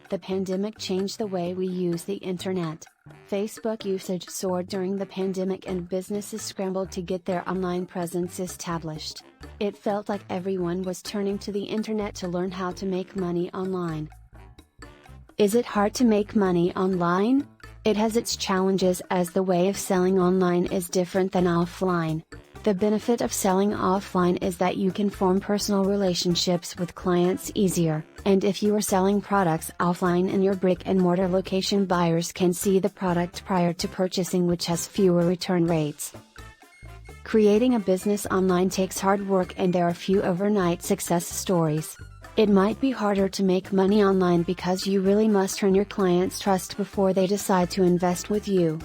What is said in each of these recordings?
The pandemic changed the way we use the internet. Facebook usage soared during the pandemic and businesses scrambled to get their online presence established. It felt like everyone was turning to the internet to learn how to make money online. Is it hard to make money online? It has its challenges as the way of selling online is different than offline. The benefit of selling offline is that you can form personal relationships with clients easier, and if you are selling products offline in your brick-and-mortar location, buyers can see the product prior to purchasing, which has fewer return rates. Creating a business online takes hard work and there are few overnight success stories. It might be harder to make money online because you really must earn your clients' trust before they decide to invest with you.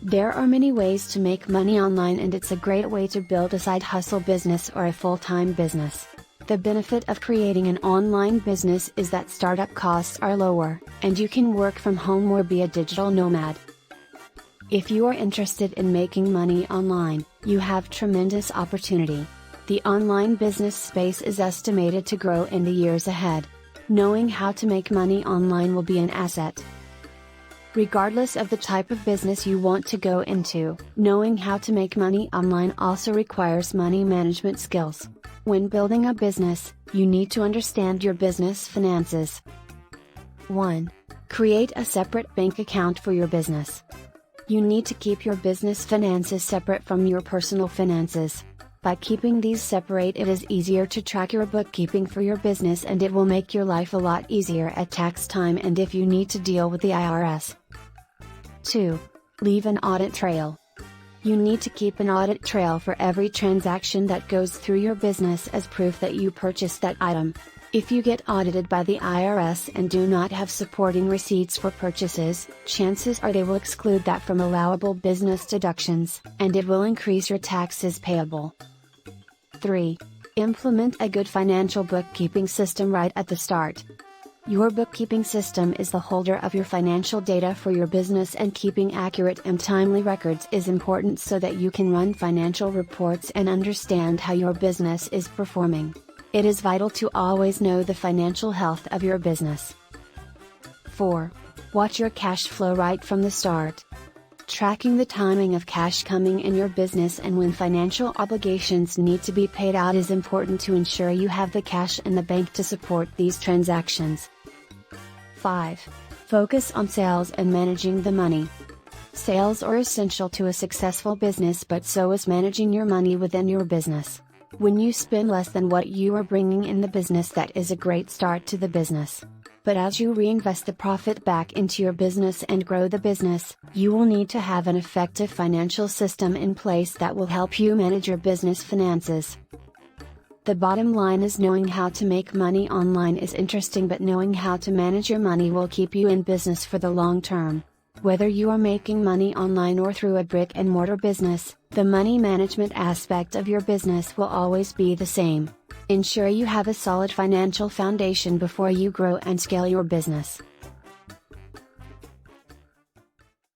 There are many ways to make money online, and it's a great way to build a side hustle business or a full-time business. The benefit of creating an online business is that startup costs are lower, and you can work from home or be a digital nomad. If you are interested in making money online, you have tremendous opportunity. The online business space is estimated to grow in the years ahead. Knowing how to make money online will be an asset. Regardless of the type of business you want to go into, knowing how to make money online also requires money management skills. When building a business, you need to understand your business finances. 1. Create a separate bank account for your business. You need to keep your business finances separate from your personal finances. By keeping these separate, it is easier to track your bookkeeping for your business, and it will make your life a lot easier at tax time and if you need to deal with the IRS. 2. Leave an audit trail. You need to keep an audit trail for every transaction that goes through your business as proof that you purchased that item. If you get audited by the IRS and do not have supporting receipts for purchases, chances are they will exclude that from allowable business deductions, and it will increase your taxes payable. 3. Implement a good financial bookkeeping system right at the start. Your bookkeeping system is the holder of your financial data for your business, and keeping accurate and timely records is important so that you can run financial reports and understand how your business is performing. It is vital to always know the financial health of your business. 4. Watch your cash flow right from the start. Tracking the timing of cash coming in your business and when financial obligations need to be paid out is important to ensure you have the cash in the bank to support these transactions. 5. Focus on sales and managing the money. Sales are essential to a successful business, but so is managing your money within your business. When you spend less than what you are bringing in the business, that is a great start to the business. But as you reinvest the profit back into your business and grow the business, you will need to have an effective financial system in place that will help you manage your business finances. The bottom line is, knowing how to make money online is interesting, but knowing how to manage your money will keep you in business for the long term. Whether you are making money online or through a brick-and-mortar business, the money management aspect of your business will always be the same. Ensure you have a solid financial foundation before you grow and scale your business.